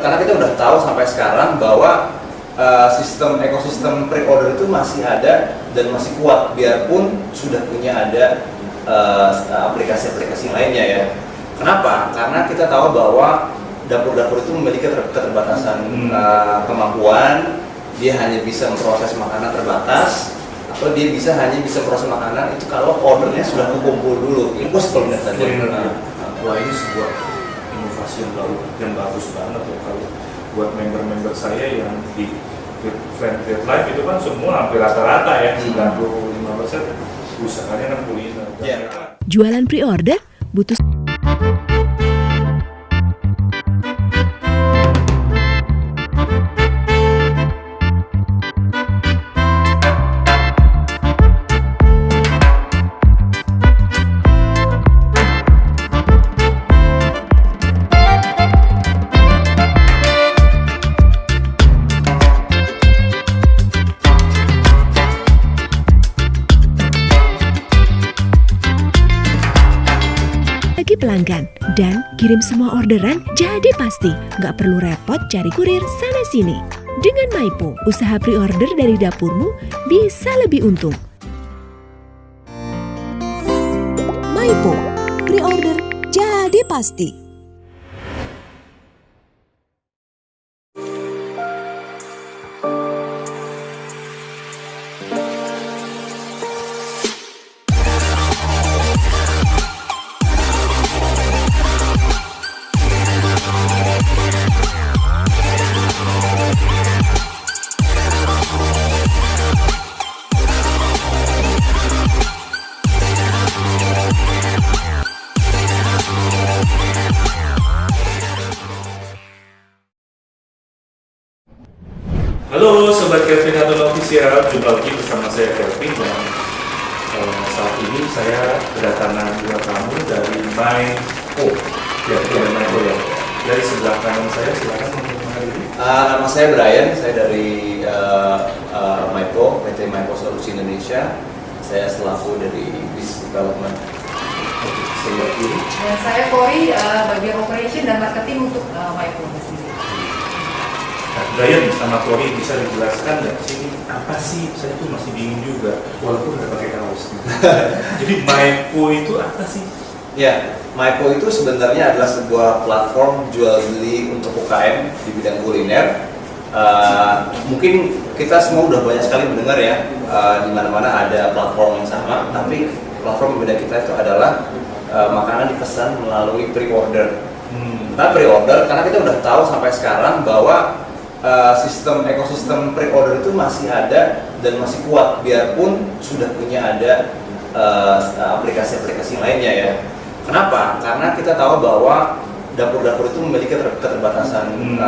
karena kita udah tahu sampai sekarang bahwa ekosistem pre-order itu masih ada dan masih kuat, biarpun sudah punya ada aplikasi-aplikasi lainnya ya. Kenapa? Karena kita tahu bahwa dapur-dapur itu memiliki keterbatasan kemampuan, dia hanya bisa memproses makanan terbatas, atau dia hanya bisa proses makanan itu kalau ordernya sudah kumpul dulu. Itu kalau tadi. Wah, ini sebuah inovasi yang bagus banget ya kalau buat member-member saya yang di Friend Create Life itu kan semua hampir rata-rata ya 95% usahanya kan kuliner. Jualan pre-order butuh pelanggan dan kirim semua orderan jadi pasti, nggak perlu repot cari kurir sana sini. Dengan Maipo, usaha pre-order dari dapurmu bisa lebih untung. Maipo, pre-order jadi pasti. Halo Sobat Kevin Hatun Official, jumpa lagi bersama saya Kevin dan saat ini saya kedatangan dua tamu dari Maipo. Dari Maipo ya. Dari sebelah kanan saya, silakan untuk mengenali. Nama saya Brian, saya dari Maipo, PT Maipo Solusi Indonesia. Saya selaku dari Business Development. Dan saya Kori, bagian operation dan marketing untuk Maipo sendiri. Brian sama Kori bisa dijelaskan nggak sih apa sih? Saya tuh masih bingung juga, walaupun nggak pakai kaos. Jadi Maipo itu apa sih? Ya, Maipo itu sebenarnya adalah sebuah platform jual beli untuk UKM di bidang kuliner. Mungkin kita semua udah banyak sekali mendengar ya, di mana-mana ada platform yang sama, tapi platform berbeda kita itu adalah makanan dipesan melalui pre-order. Nah, pre-order karena kita udah tahu sampai sekarang bahwa ekosistem pre-order itu masih ada dan masih kuat, biarpun sudah punya ada aplikasi-aplikasi lainnya ya. Kenapa? Karena kita tahu bahwa dapur-dapur itu memiliki keterbatasan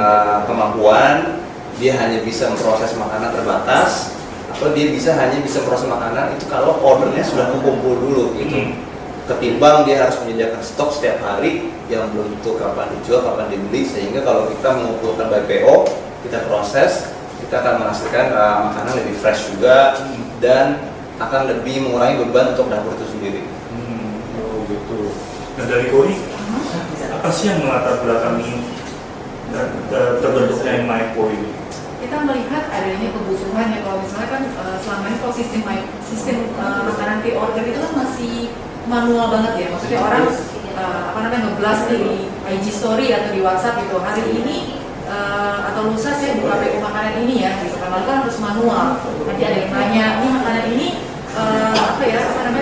kemampuan, dia hanya bisa memproses makanan terbatas, atau dia hanya bisa proses makanan itu kalau ordernya sudah kumpul dulu gitu. Ketimbang dia harus menyediakan stok setiap hari yang belum tentu kapan dijual, kapan dibeli, sehingga kalau kita mengumpulkan by PO, kita proses, kita akan menghasilkan makanan lebih fresh juga dan akan lebih mengurangi beban untuk dapur itu sendiri. Oh gitu. Nah dari Kori, apa sih yang melatar belakangi terbentuknya Maipo ini? Kita melihat adanya kebutuhan ya, kalau misalnya kan selama ini kalau sistem makanan pre-order itu kan masih manual banget ya, maksudnya orang nge-blast di IG story atau di WhatsApp gitu. Hari ini atau lusa saya buka PO makanan ini ya, gitu kan, lalu kan harus manual. Nanti ada yang nanya, ini makanan ini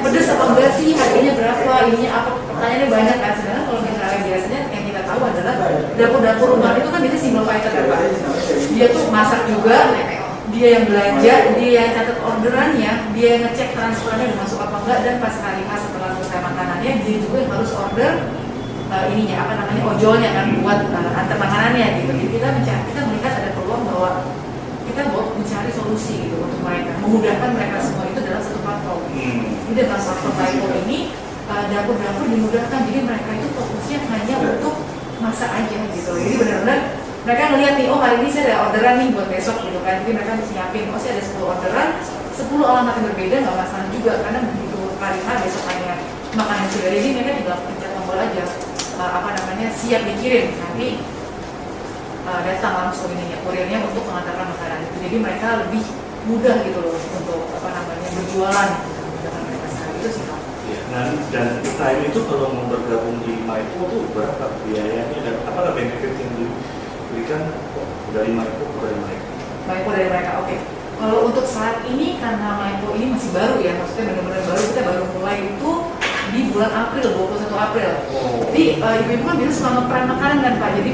pedas apa enggak sih, harganya berapa, ininya apa, pertanyaannya banyak kan. Sedangkan kalau misalnya biasanya yang kita tahu adalah dapur-dapur rumah itu kan biasanya single fighter kan Pak. Dia tuh masak juga, dia yang belanja, dia yang catat orderannya, dia yang ngecek transferannya udah masuk apa enggak, dan pas hari H setelah selesai makanannya dia juga yang harus order ojolnya kan buat antar makanannya gitu. Jadi kita melihat ada peluang bahwa kita mencari solusi gitu untuk mereka, memudahkan mereka semua itu dalam satu platform. Jadi dalam platform Maipo ini dapur-dapur dimudahkan, jadi mereka itu fokusnya hanya untuk masak aja gitu. Jadi benar-benar mereka ngelihat nih, oh hari ini saya ada orderan nih buat besok gitu kan. Jadi mereka harus nyiapin, oh saya ada 10 orderan, 10 alamat yang berbeda, nggak masalah juga, karena begitu hari H besokannya makanan sudah ready, mereka tinggal pencet tombol aja siap dikirim. Nanti datang langsung ininya kurirnya untuk mengantarkan makanan itu. Jadi mereka lebih mudah gitu loh untuk berjualan dengan mereka sehari itu sih Kak. Nah, dan time itu kalau mau bergabung di Maipo itu berapa biayanya dan apa benefit yang diberikan dari Maipo kepada mereka? Maipo dari mereka, oke. Kalau untuk saat ini karena Maipo ini masih baru ya, maksudnya benar-benar baru, kita baru mulai itu di bulan April, 21 April. Jadi ibu-ibu kan biasa suka nge-prep makanan kan Pak, jadi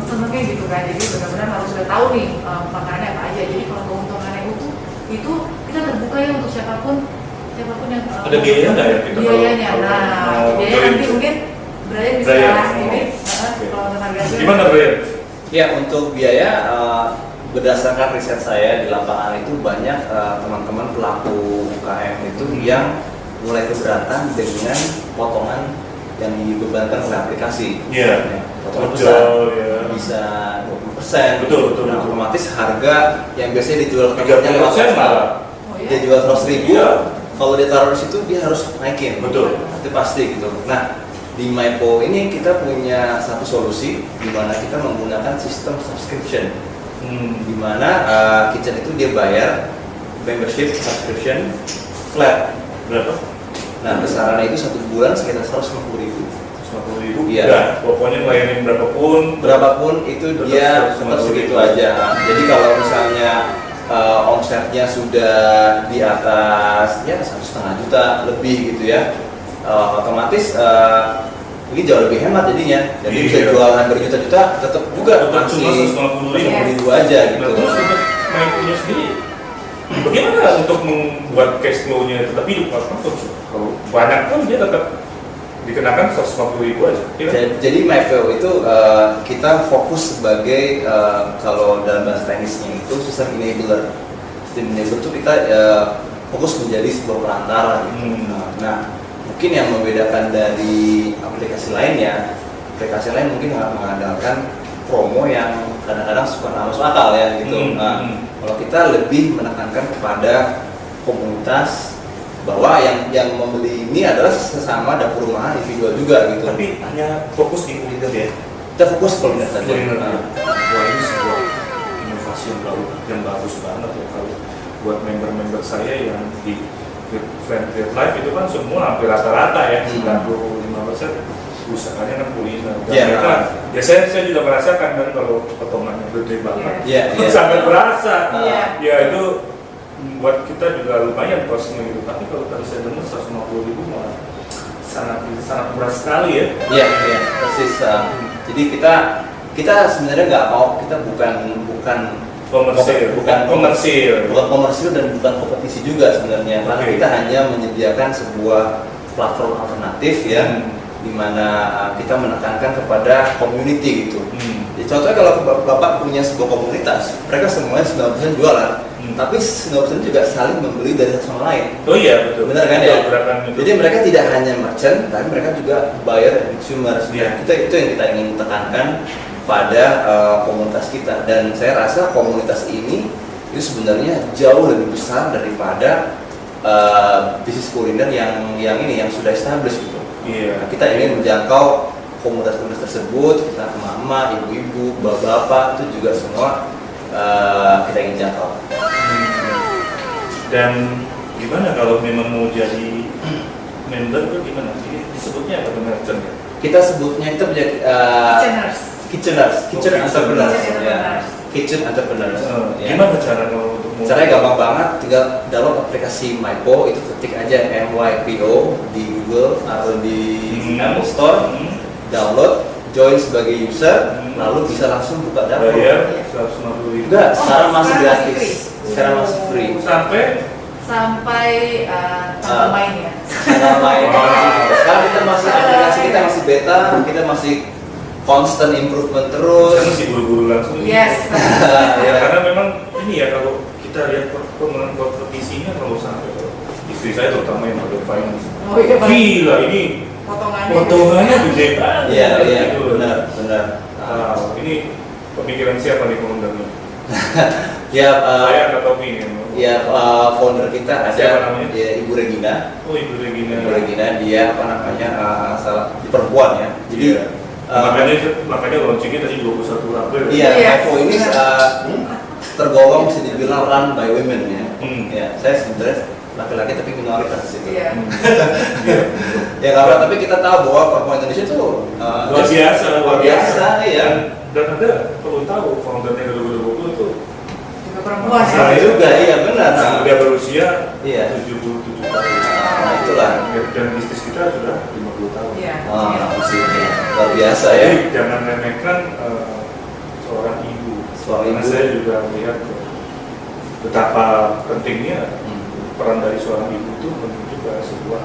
senengnya gitu kan, jadi benar-benar harus sudah tahu nih makanannya apa aja. Jadi kalau keuntungannya itu kita terbuka ya untuk siapapun yang ada biaya nggak ya kita biayanya. Biaya nanti mungkin Brian bisa ini kalau untuk harga gimana Brian? Ya, untuk biaya berdasarkan riset saya di lapangan itu banyak teman-teman pelaku UKM itu yang mulai keberatan dengan potongan yang dibebankan oleh aplikasi. Iya. Potongan besar, ya. bisa 20%. Betul. Nah, otomatis harga yang biasanya dijual ke 30% malah. Dia jual 100.000. Iya. Kalau dia taruh di situ dia harus naikin. Betul. Itu pasti gitu. Nah, di Maipo ini kita punya satu solusi di mana kita menggunakan sistem subscription. Di mana kitchen itu dia bayar membership subscription flat. Berapa? Nah, besarannya itu 1 bulan sekitar 150.000. 150.000. Iya. Nah, pokoknya ngelayanin berapapun itu dia tetap segitu aja. Jadi kalau misalnya omsetnya sudah di atas ya 1,5 juta lebih gitu ya, otomatis ini jauh lebih hemat jadinya. Jadi bisa jualan berjuta-juta tetap juga masih 150.000 aja gitu. Nah, terus untuk Maipo-nya sendiri bagaimana untuk membuat cash flow-nya tetap hidup? Kalau banyak pun dia tetap dikenakan 150.000 aja. Ya? Jadi Maipo itu kita fokus sebagai kalau dalam bahasa teknisnya itu system enabler. System enabler itu kita fokus menjadi sebuah perantara gitu. Nah, mungkin yang membedakan dari aplikasi lainnya, aplikasi lain mungkin mengandalkan promo yang kadang-kadang suka nggak masuk akal ya gitu. Kalau kita lebih menekankan kepada komunitas bahwa yang membeli ini adalah sesama dapur rumahan individual juga gitu. Tapi hanya fokus di kuliner ya? Kita fokus kuliner saja. Wah, ini sebuah inovasi yang bagus banget ya kalau buat member-member saya yang di Friend Create Life itu kan semua hampir rata-rata ya 95% usahanya kan kuliner. Ya saya juga merasakan kan kalau potongannya gede banget, sangat berasa. Ya itu buat kita juga lumayan costnya gitu. Tapi kalau tadi saya dengar 150.000 malah sangat murah sekali ya. Iya persis. Jadi kita sebenarnya nggak mau, kita bukan komersil dan bukan kompetisi juga sebenarnya. Karena kita hanya menyediakan sebuah platform alternatif ya, di mana kita menekankan kepada community gitu. Jadi contohnya kalau Bapak punya sebuah komunitas, mereka semuanya 90% jualan, tapi 90% juga saling membeli dari satu sama lain. Oh iya betul. Benar kan ya? Jadi mereka tidak hanya merchant, tapi mereka juga buyer dan consumer. Itu yang kita ingin tekankan pada komunitas kita. Dan saya rasa komunitas ini itu sebenarnya jauh lebih besar daripada bisnis kuliner yang sudah established gitu. Nah, kita ingin menjangkau komunitas-komunitas tersebut, kita mama, ibu-ibu, bapak-bapak itu juga semua kita ingin jangkau. Dan gimana kalau memang mau jadi member itu gimana? Disebutnya apa merchant ya? Kita sebutnya itu kitchen entrepreneurs. Kitchen entrepreneurs. Gimana cara kalau untuk caranya gampang banget, tinggal download aplikasi Maipo, itu ketik aja MYPO di Google atau di Apple Store, download, join sebagai user, lalu bisa langsung buka dapur. Bayar 150.000. Enggak, sekarang masih gratis. Sekarang masih free. Sampai tanggal main ya. Tanggal main. Sekarang kita masih aplikasi kita masih beta, kita masih constant improvement terus. Saya masih buru-buru langsung. Yes. Ya, karena memang ini ya kalau kita lihat perkembangan kompetisinya kalau sampai istri saya terutama yang ada finance. Oh iya, gila ini potongannya gede banget. Iya, benar. Ini pemikiran siapa nih foundernya? Saya nggak tahu ini. Ya, founder kita ada Ibu Regina. Oh, Ibu Regina. Ibu Regina dia salah di perempuan ya. Jadi makanya launchingnya tadi 21 April. Iya, Iya. Maipo ini tergolong bisa dibilang run by women ya. Ya, saya sebenarnya laki-laki tapi minoritas di situ. Iya. Ya karena tapi kita tahu bahwa perempuan Indonesia itu luar biasa, ya. Dan ada perlu tahu foundernya 2020 itu Juga perempuan ya. Nah, juga iya benar. Nah, dia berusia Iya. 77 tahun. Nah, itulah. Dan bisnis kita sudah 50 tahun. Iya. Masih luar biasa ya. Jadi jangan remehkan seorang ibu. Seorang Karena ibu. saya juga melihat betapa pentingnya peran dari seorang ibu itu menuju ke sebuah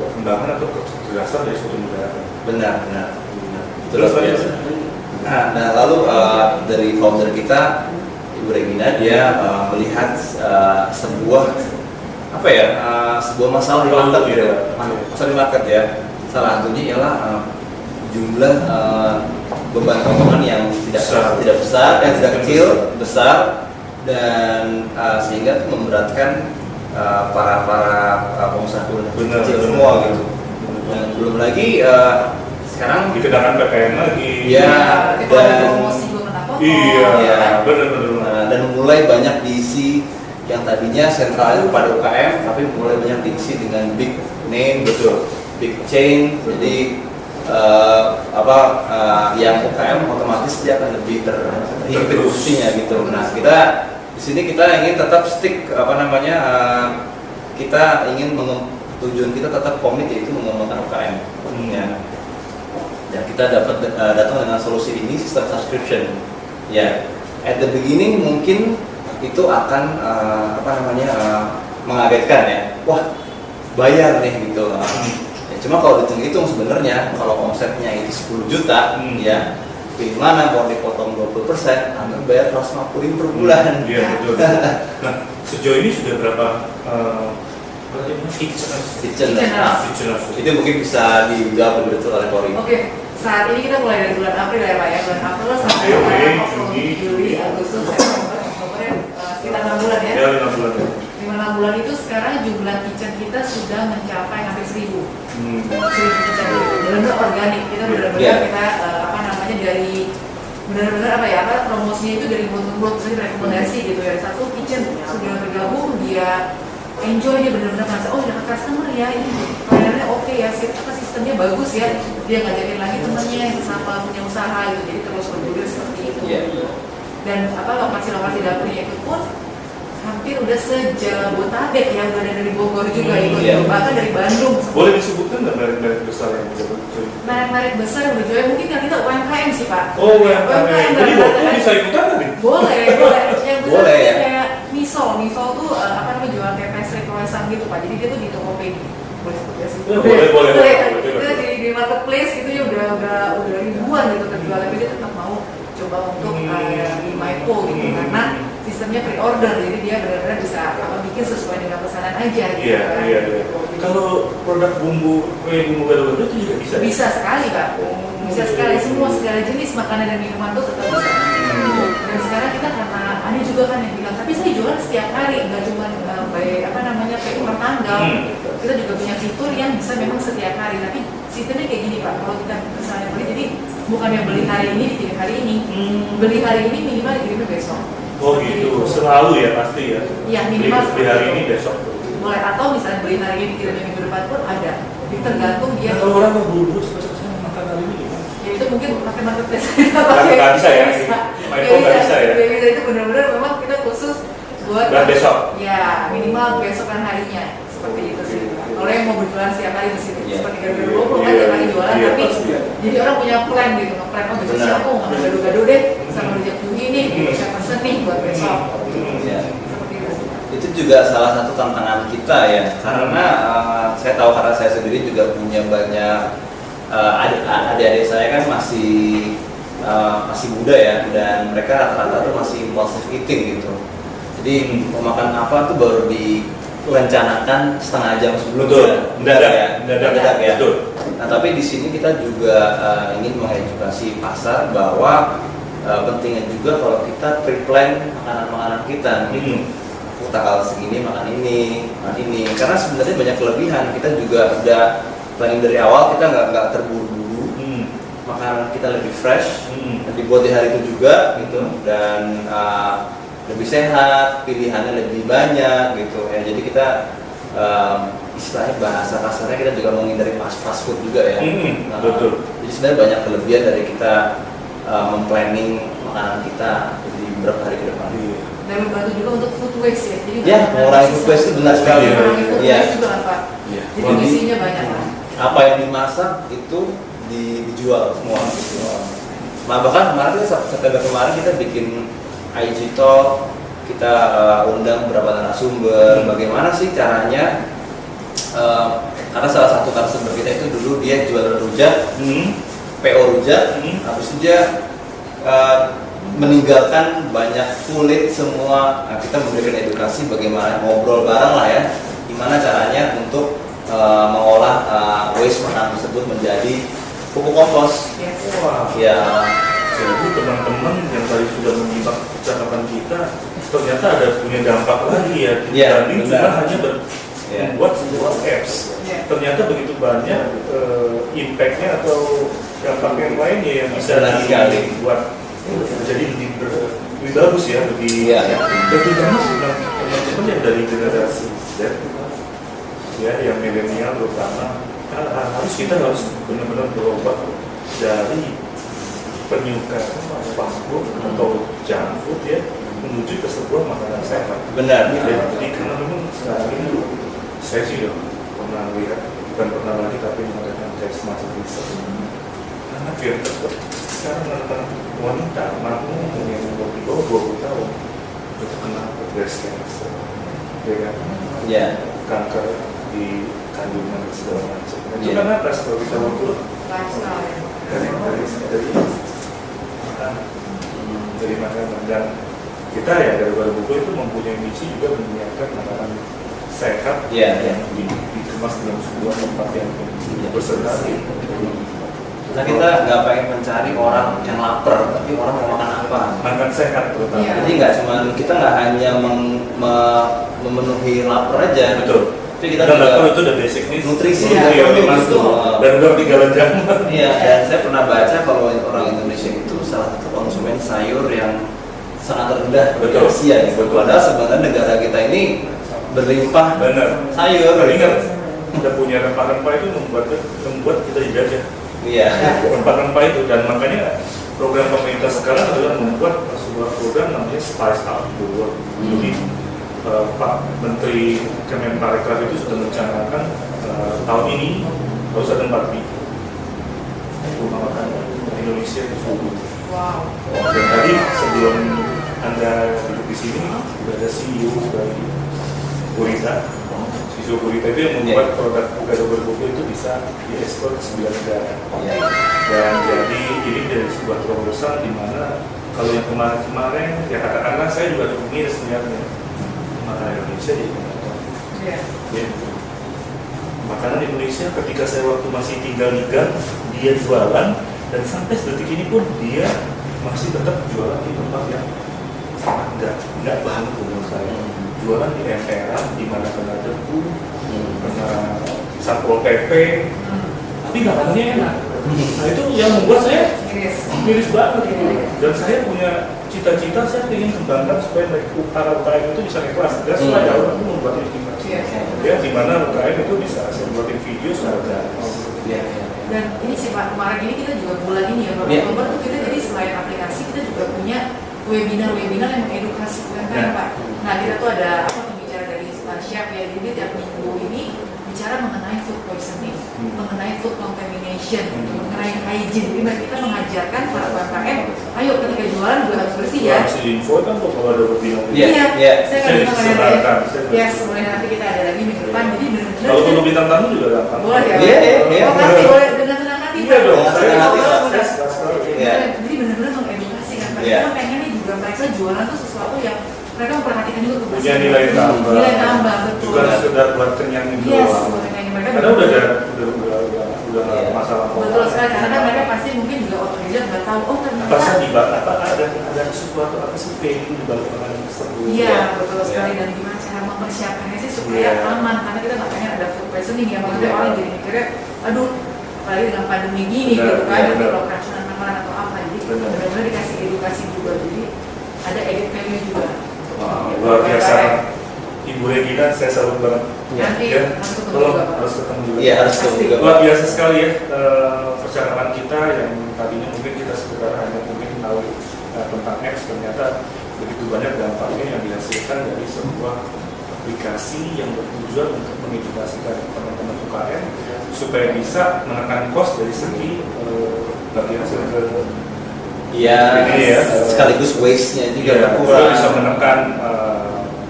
perkembangan atau kecerdasan dari suatu negara. Benar. Itu Terus luar biasa. Nah, lalu dari founder kita Ibu Regina dia melihat sebuah sebuah masalah di market gitu. Masalah di market ya. Salah satunya ialah jumlah beban potongan yang tidak besar, yang tidak kecil, besar, dan sehingga itu memberatkan para pengusaha kecil semua gitu. Dan belum lagi sekarang Dikenakan PPN lagi. ya Kita dan promosi belum pernah potong. Iya. benar. dan mulai banyak diisi yang tadinya sentral pada UKM tapi mulai banyak diisi dengan big name, big chain. Jadi yang UKM otomatis dia akan lebih terhimpit posisinya gitu. Nah, kita di sini kita ingin tetap stick kita ingin tujuan kita tetap komit yaitu mengembangkan UKM. Ya. Dan kita datang dengan solusi ini sistem subscription. Ya, at the beginning mungkin itu akan mengagetkan ya. Wah, bayar nih gitu. Ya, cuma kalau dihitung sebenarnya kalau omsetnya itu 10 juta, ya gimana mau dipotong 20%, Anda bayar 150.000 per bulan. Iya betul. Nah, sejauh ini sudah berapa Kitchen. Itu mungkin bisa dijawab lebih detail oleh Kori. Oke, saat ini kita mulai dari bulan April ya Pak ya. Bulan April sampai Oke, bulan Juni, Juli, Agustus, September, Oktober sekitar 6 bulan ya. Ya 5 bulan. 5 bulan itu sekarang jumlah kitchen kita sudah mencapai hampir 1.000. 1.000 kitchen. Benar-benar organik. Kita benar-benar Iya. kita dari benar-benar promosinya itu dari mulut-mulut rekomendasi gitu ya. Satu kitchen sudah bergabung dia enjoy, dia benar-benar merasa oh dapat customer ya, ini pelayanannya oke ya, sistemnya bagus ya, dia ngajakin lagi temennya yang sama punya usaha gitu, jadi terus bergulir seperti itu. Dan lokasi-lokasi dapurnya itu pun hampir udah sejabotabek ya, udah ada dari Bogor juga bahkan dari Bandung. Boleh disebutkan nggak merek-merek besar yang udah berjual? Merek besar yang berjual mungkin kan kita UMKM sih Pak. Oh UMKM. Jadi waktu bisa ikutan tadi? Boleh. Yang besar Boleh, ya. kayak Misol tuh jual tempe restoran gitu Pak. Jadi dia tuh di Tokopedia. Boleh sebut ya sih? Boleh. Itu di marketplace gitu ya udah ribuan gitu terjual, tapi dia tetap mau coba untuk di Maipo gitu karena sistemnya pre-order, jadi dia benar-benar bisa bikin sesuai dengan pesanan aja gitu. Iya. Kalau produk bumbu gado-gado itu juga bisa? Bisa sekali Pak. Bisa sekali, semua segala jenis makanan dan minuman tuh tetap bisa. Dan sekarang kita karena ada juga kan yang bilang, tapi saya jualan setiap hari, nggak cuma per tanggal. Kita juga punya fitur yang bisa memang setiap hari. Tapi sistemnya kayak gini Pak, kalau kita misalnya beli, jadi bukan yang beli hari ini dikirim hari ini, beli hari ini minimal dikirimnya besok. Oh gitu, selalu ya pasti ya? Iya minimal beli hari ini besok. Boleh, atau misalnya beli hari ini dikirimnya minggu depan pun ada. Tergantung dia. Kalau orang mau buru-buru cepat-cepat saya makan hari ini gimana? Ya itu mungkin pakai marketplace. Nggak bisa ya? Maipo nggak bisa ya? Nggak bisa, itu benar-benar memang kita khusus buat besok? Ya, minimal besokan harinya. Seperti itu sih. Kalau yang mau berjualan setiap hari di sini, seperti gado-gado 20 kan tiap hari jualan, tapi jadi orang punya plan gitu, nge-plan oh besok siapa mau ngambil gado-gado deh, sama rejak bunyi nih, bisa pesen nih buat besok. Seperti itu sih. Itu juga salah satu tantangan kita ya, karena saya tahu karena saya sendiri juga punya banyak adik-adik saya kan masih muda ya, dan mereka rata-rata tuh masih impulsive eating gitu. Jadi mau makan apa tuh baru direncanakan setengah jam sebelumnya. Mendadak ya. Betul. Nah tapi di sini kita juga ingin mengedukasi pasar bahwa pentingnya juga kalau kita pre-plan makanan-makanan kita. Tanggal segini makan ini, karena sebenarnya banyak kelebihan. Kita juga udah planning dari awal, kita nggak terburu-buru. Makanan makanan kita lebih fresh, dibuat di hari itu juga gitu, dan lebih sehat, pilihannya lebih banyak gitu ya. Jadi kita istilahnya bahasa kasarnya kita juga menghindari fast food juga ya. Betul. Jadi sebenarnya banyak kelebihan dari kita memplanning makanan kita di beberapa hari ke depan. Dan membantu juga untuk food waste ya. Jadi Ya, mengurangi food waste itu benar sekali. Mengurangi food Iya. waste juga kan Pak. Iya. Jadi isinya banyak lah. Apa yang dimasak itu dijual semua gitu. Nah bahkan kemarin September kemarin kita bikin IG Talk, kita undang beberapa narasumber, bagaimana sih caranya, karena salah satu narasumber kita itu dulu dia jual rujak, PO rujak, habis itu dia meninggalkan banyak kulit semua. Nah, kita memberikan edukasi bagaimana ngobrol bareng lah ya, gimana caranya untuk mengolah waste makanan tersebut menjadi pupuk kompos. Yes. Wah, Ya, jadi teman-teman yang tadi sudah menyimak percakapan kita, ternyata ada punya dampak lagi ya. Iya, Dibanding benar. cuma hanya Iya. membuat sebuah apps. Iya. Ternyata begitu banyak impact-nya atau dampak yang lainnya yang bisa Benar sekali. dibuat jadi lebih bagus ya, lebih Iya. terutama teman-teman yang dari generasi Z ya, yang milenial terutama, kita harus benar-benar berubah dari penyuka fast food atau junk food ya menuju ke sebuah makanan sehat. benar. Jadi karena memang sekarang ini saya sih udah pernah lihat, bukan pernah lagi tapi mengadakan kayak semacam riset. Anak yang sekarang anak-anak wanita mampu yang di bawah 20 tahun itu kena breast cancer, ya kan? Ya, Kanker di kandungan segala macam. Itu Iya. kan atas kalau kita ukur Lifestyle ya. dari makanan, dari makanan, dan kita ya dari Baru Buku itu mempunyai misi juga menyiapkan makanan sehat Iya, iya. yang dikemas dalam sebuah tempat yang berserasi. Nah kita nggak pengen mencari orang yang lapar, tapi orang mau makan apa. Makan sehat terutama. Iya. Jadi nggak cuma kita nggak hanya memenuhi lapar aja. Betul. Tapi kita Dan juga lapar itu udah basic nih. nutrisi ya, ya, mas gitu. dan udah ketinggalan zaman. Iya, dan saya pernah baca kalau orang Indonesia itu salah satu konsumen sayur yang sangat rendah di Betul. Asia gitu. Betul. Padahal sebenarnya negara kita ini berlimpah Benar. sayur. Ingat, kita punya rempah-rempah itu membuat kita dijajah. Iya. Rempah-rempah itu, dan makanya program pemerintah sekarang adalah membuat sebuah program namanya Spice Up the World. Jadi Pak Menteri Kemenparekraf itu sudah merencanakan tahun ini harus ada 4.000 rumah makan Indonesia di seluruh. Wow. Dan tadi sebelum Anda duduk di sini sudah ada CEO dari Gurita. CEO Gurita itu yang membuat produk Gado Berbuku itu bisa diekspor ke 9 negara. Iya. Dan jadi ini dari sebuah terobosan di mana kalau yang kemarin-kemarin ya katakanlah saya juga cukup miris sebenarnya makanan Indonesia di Iya. ya. Makanan Indonesia ketika saya waktu masih tinggal di Gang, dia jualan, dan sampai detik ini pun dia masih tetap jualan di tempat yang sangat nggak banget menurut saya. Jualan di emperan, di mana kena debu, kena satpol PP, tapi makanannya enak. Nah itu yang membuat saya Yes. miris banget gitu. Dan saya punya cita-cita, saya ingin kembangkan supaya para UKM itu bisa ikhlas. Dan supaya orang itu membuat edukasi. Iya. Ya, di mana UKM itu bisa saya buatin video secara gratis. Iya. Dan ini sih Pak, kemarin ini kita juga bulan ini ya, bulan Iya. Oktober tuh kita jadi selain aplikasi kita juga punya webinar-webinar yang mengedukasi UMKM Nah. Pak. Nah kita tuh ada pembicara dari chef ya, jadi tiap minggu ini bicara mengenai food poisoning, mengenai food contamination, mengenai hygiene. Jadi kita mengajarkan para UMKM, ayo ketika jualan juga harus bersih ya. Harus diinfo kan tuh kalau ada webinar. Iya. Iya, saya akan Saya bilang sebarkan. Yes, mulai nanti kita ada lagi minggu depan. Jadi benar-benar Kalau perlu bintang tamu juga gampang. boleh ya. Iya, iya. Oh, pasti boleh dengan senang hati. Iya Pak. dong, Dengan saya senang hati, saya Pak. suka sekali. Iya. Jadi benar-benar mengedukasi kan. Iya. Kita pengen nih juga mereka jualan tuh sesuatu yang mereka memperhatikan juga Punya kebersihan. nilai tambah. Nilai tambah, betul. Bukan sekedar buat kenyang itu Yes, doang. bukan hanya mereka. Karena udah betul. udah nggak Iya. masalah. Betul sekali, karena kan mereka pasti mungkin juga otodidak nggak tahu. Oh ternyata. Apa sih di apa ada sesuatu apa sih value di balik makanan tersebut? Iya, betul Iya. sekali. Dan gimana cara mempersiapkannya sih supaya Iya. aman, karena kita nggak pengen ada food poisoning ya. Maksudnya Iya. orang jadi mikirnya, aduh, apalagi dengan pandemi gini Benar, gitu kan, iya, nanti benar. kalau keracunan rekaman atau apa, jadi Benar. benar-benar dikasih edukasi juga, jadi ada edit menu juga. Wah, luar biasa. Ibu Regina, saya salut banget. Nanti Ya, harus ketemu tolong juga, Pak. harus ketemu juga. Iya, harus ketemu juga. Luar biasa sekali ya percakapan kita yang tadinya mungkin kita sekedar hanya mungkin tahu tentang apps, ternyata begitu banyak dampaknya yang dihasilkan dari sebuah aplikasi yang bertujuan untuk mengedukasikan teman-teman UKM supaya bisa menekan cost dari segi bagi hasil ke Iya, Ini ya. sekaligus waste-nya juga juga berkurang. bisa menekan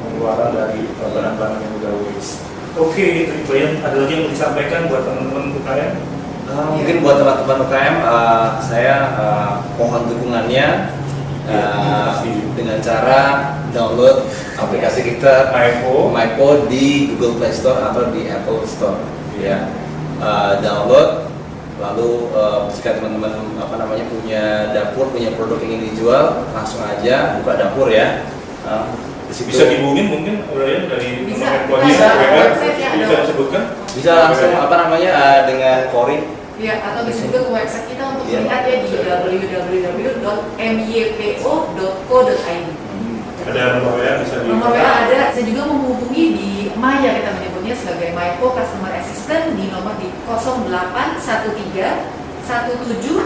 pengeluaran dari barang-barang yang udah waste. Oke, itu yang ada lagi yang mau disampaikan buat teman-teman UKM? Mungkin buat teman-teman UKM, saya mohon dukungannya dengan cara download aplikasi kita MyPo di Google Play Store atau di Apple Store. Ya, download. Lalu jika teman-teman punya dapur, punya produk yang ingin dijual, langsung aja buka dapur ya. Di situ Bisa dihubungin mungkin Brian dari Bisa. nomor handphonenya Bisa. WA, Website-nya ada. bisa disebutkan? bisa langsung dengan Corin. Ya, atau bisa juga ke website kita untuk Iya. melihat ya di www.mypo.co.id. Ada nomor WA bisa di Nomor WA ada, saya juga menghubungi di Maya, kita menyebutnya sebagai MyPo Customer Assistant di nomor di 0813 17 15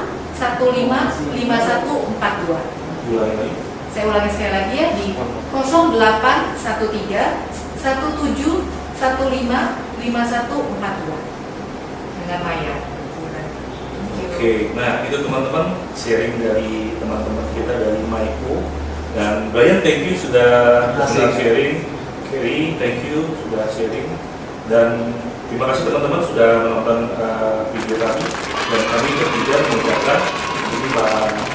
5142. Ulangi lagi. Saya ulangi sekali lagi ya di 0813 17 15 5142 dengan Maya. Oke, nah itu teman-teman sharing dari teman-teman kita dari MyPo. Dan Brian, thank you sudah sharing. Kerry, thank you sudah sharing. Dan terima kasih teman-teman sudah menonton video kami. Dan kami bertiga mengucapkan ini Pak